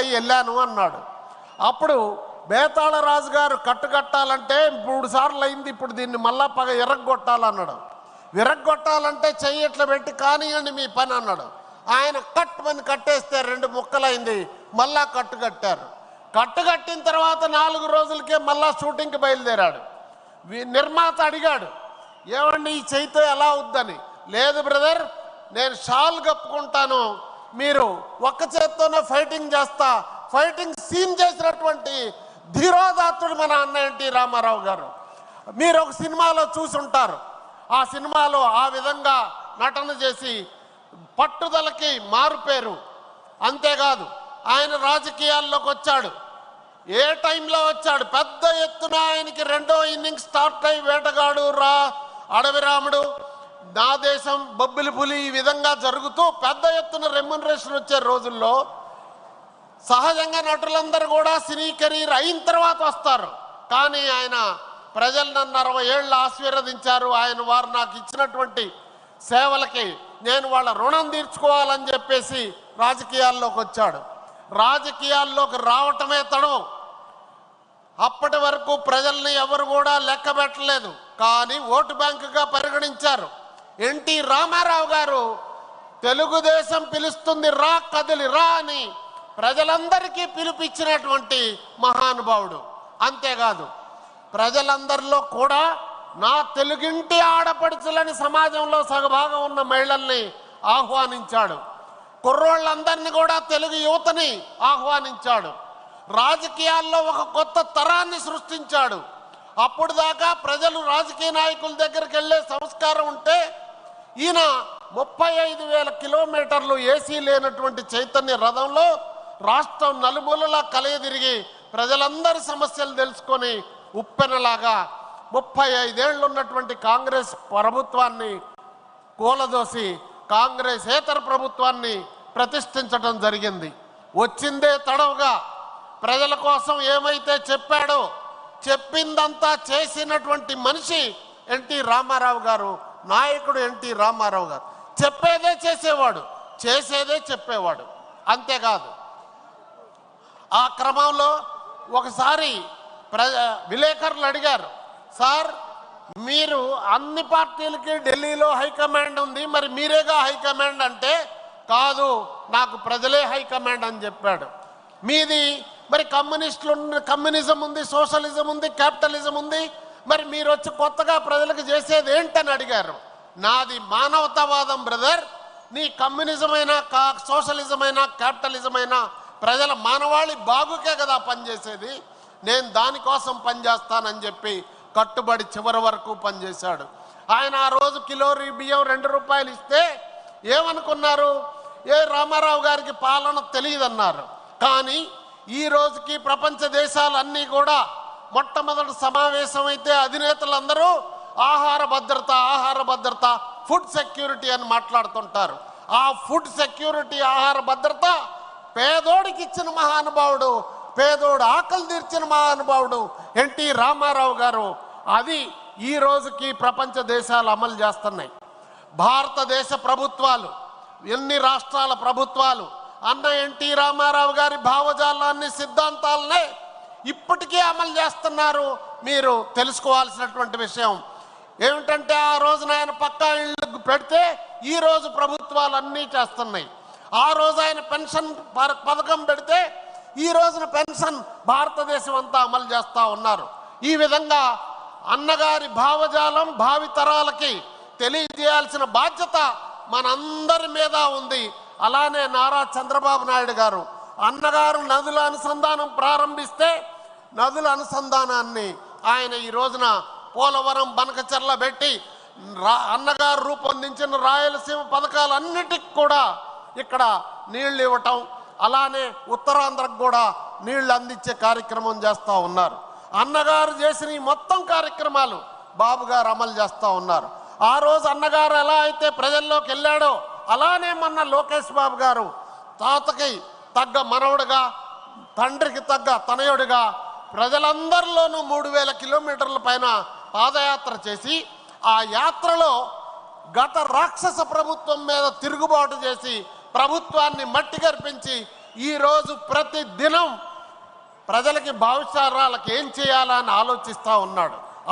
వెళ్ళాను అన్నాడు. అప్పుడు బేతాళ రాజు గారు కట్టుకట్టాలంటే 3 సార్లు అయింది, ఇప్పుడు దీన్ని మళ్ళా విరగ్గొట్టాలన్నాడు. విరగ్గొట్టాలంటే చెయ్యి ఇట్లా పెట్టి కానియండి మీ పని అన్నాడు. ఆయన కట్టుమని కట్టేస్తే 2 ముక్కలైంది, మళ్ళా కట్టుకట్టారు. కట్టుకట్టిన తర్వాత 4 రోజులకే మళ్ళా షూటింగ్కి బయలుదేరాడు. నిర్మాత అడిగాడు, ఏమండి ఈ చేయితో ఎలా అవుద్దని. లేదు బ్రదర్, నేను షాల్ కప్పుకుంటాను, మీరు ఒక్క చేత్తోనే ఫైటింగ్ చేస్తా. ఫైటింగ్ సీన్ చేసినటువంటి ధీరోదాత్తుడు మన అన్న ఎన్టీ రామారావు గారు. మీరు ఒక సినిమాలో చూసుంటారు. ఆ సినిమాలో ఆ విధంగా నటన చేసి పట్టుదలకి మారుపేరు. అంతేకాదు ఆయన రాజకీయాల్లోకి వచ్చాడు. ఏ టైంలో వచ్చాడు? పెద్ద ఎత్తున ఆయనకి 2వ ఇన్నింగ్స్ స్టార్ట్ అయ్యి వేటగాడు, అడవి రాముడు, నా దేశం, బొబ్బిలి పులి ఈ విధంగా జరుగుతూ పెద్ద ఎత్తున రెమ్యునరేషన్ వచ్చే రోజుల్లో సహజంగా నటులందరూ కూడా సినీ కెరీర్ అయిన తర్వాత వస్తారు. కానీ ఆయన ప్రజలు నన్ను 60 ఏళ్ళు ఆశీర్వదించారు. వారు నాకు ఇచ్చినటువంటి సేవలకి నేను వాళ్ళ రుణం తీర్చుకోవాలని చెప్పేసి రాజకీయాల్లోకి వచ్చాడు. రాజకీయాల్లోకి రావటమే తడవు. అప్పటి వరకు ప్రజల్ని ఎవరు కూడా లెక్క పెట్టలేదు, కానీ ఓటు బ్యాంకుగా పరిగణించారు. ఎన్టీ రామారావు గారు తెలుగుదేశం పిలుస్తుంది రా కదిలి రా అని ప్రజలందరికీ పిలుపిచ్చినటువంటి మహానుభావుడు. అంతేకాదు ప్రజలందరిలో కూడా నా తెలుగింటి ఆడపడుచులని సమాజంలో సగభాగం ఉన్న మహిళల్ని ఆహ్వానించాడు. కుర్రోళ్ళందరినీ కూడా తెలుగు యువతని ఆహ్వానించాడు. రాజకీయాల్లో ఒక కొత్త తరాన్ని సృష్టించాడు. అప్పుడు దాకా ప్రజలు రాజకీయ నాయకుల దగ్గరికి వెళ్ళే సంస్కారం ఉంటే ఈయన 35,000 కిలోమీటర్లు ఏసీ లేనటువంటి చైతన్య రథంలో రాష్ట్రం నలుమూలలా కలియదిరిగి ప్రజలందరి సమస్యలు తెలుసుకొని ఉప్పెనలాగా 35 ఏళ్ళు ఉన్నటువంటి కాంగ్రెస్ ప్రభుత్వాన్ని కూలదోసి కాంగ్రెసేతర ప్రభుత్వాన్ని ప్రతిష్ఠించడం జరిగింది. వచ్చిందే తడవుగా ప్రజల కోసం ఏమైతే చెప్పాడో చెప్పిందంతా చేసినటువంటి మనిషి ఎన్టీ రామారావు గారు, నాయకుడు ఎన్టీ రామారావు గారు. చెప్పేదే చేసేవాడు, చేసేదే చెప్పేవాడు. అంతేకాదు ఆ క్రమంలో ఒకసారి విలేకరులు అడిగారు, సార్ మీరు అన్ని పార్టీలకి ఢిల్లీలో హైకమాండ్ ఉంది, మరి మీరేగా హైకమాండ్ అంటే, కాదు నాకు ప్రజలే హైకమాండ్ అని చెప్పాడు. మీది మరి కమ్యూనిజం ఉంది, సోషలిజం ఉంది, క్యాపిటలిజం ఉంది, మరి మీరు వచ్చి కొత్తగా ప్రజలకు చేసేది ఏంటని అడిగారు. నాది మానవతావాదం బ్రదర్, నీ కమ్యూనిజమైనా సోషలిజమైనా క్యాపిటలిజమైనా ప్రజల మానవాళి బాగుకే కదా పనిచేసేది, నేను దానికోసం పనిచేస్తానని చెప్పి కట్టుబడి చివరి వరకు పనిచేశాడు. ఆయన ఆ రోజు కిలో బియ్యం 2 రూపాయలు ఇస్తే ఏమనుకున్నారు? రామారావు గారికి పాలన తెలియదన్నారు. కానీ ఈ రోజుకి ప్రపంచ దేశాలన్నీ కూడా మొట్టమొదటి సమావేశం అయితే అధినేతలందరూ ఆహార భద్రత ఫుడ్ సెక్యూరిటీ అని మాట్లాడుతుంటారు. ఆ ఫుడ్ సెక్యూరిటీ ఆహార భద్రత పేదోడికి ఇచ్చిన మహానుభావుడు, పేదోడు ఆకలి తీర్చిన మహానుభావుడు ఎన్టీ రామారావు గారు. అది ఈ రోజుకి ప్రపంచ దేశాలు అమలు చేస్తున్నాయి. భారతదేశ ప్రభుత్వాలు, ఎన్ని రాష్ట్రాల ప్రభుత్వాలు అన్న ఎన్టీ రామారావు గారి భావజాలాన్ని, సిద్ధాంతాలనే ఇప్పటికీ అమలు చేస్తున్నారు. మీరు తెలుసుకోవాల్సినటువంటి విషయం ఏమిటంటే, ఆ రోజున ఆయన పక్కా ఇళ్ళు పెడితే ఈ రోజు ప్రభుత్వాలు అన్నీ చేస్తున్నాయి. ఆ రోజు ఆయన పెన్షన్ పథకం పెడితే ఈ రోజున పెన్షన్ భారతదేశం అంతా అమలు చేస్తూ ఉన్నారు. ఈ విధంగా అన్నగారి భావజాలం భావితరాలకి తెలియజేయాల్సిన బాధ్యత మనందరి మీద ఉంది. అలానే నారా చంద్రబాబు నాయుడు గారు అన్నగారు నదుల అనుసంధానం ప్రారంభిస్తే నదుల అనుసంధానాన్ని ఆయన ఈ రోజున పోలవరం, బనకచెర్ల పెట్టి అన్నగారు రూపొందించిన రాయలసీమ పథకాలన్నిటికి కూడా ఇక్కడ నీళ్లు ఇవ్వటం, అలానే ఉత్తరాంధ్రకు కూడా నీళ్లు అందించే కార్యక్రమం చేస్తూ ఉన్నారు. అన్నగారు చేసిన ఈ మొత్తం కార్యక్రమాలు బాబు గారు అమలు చేస్తూ ఉన్నారు. ఆ రోజు అన్నగారు ఎలా అయితే ప్రజల్లోకి వెళ్ళాడో అలానే మొన్న లోకేష్ బాబు గారు తాతకి తగ్గ మనవడుగా, తండ్రికి తగ్గ తనయుడిగా ప్రజలందరిలోనూ 3,000 కిలోమీటర్ల పైన పాదయాత్ర చేసి ఆ యాత్రలో గత రాక్షస ప్రభుత్వం మీద తిరుగుబాటు చేసి ప్రభుత్వాన్ని మట్టి కర్పించి ఈరోజు ప్రతి దినం ప్రజలకి భవిష్యత్తుకి ఏం చేయాలని ఆలోచిస్తూ ఉన్నాడు.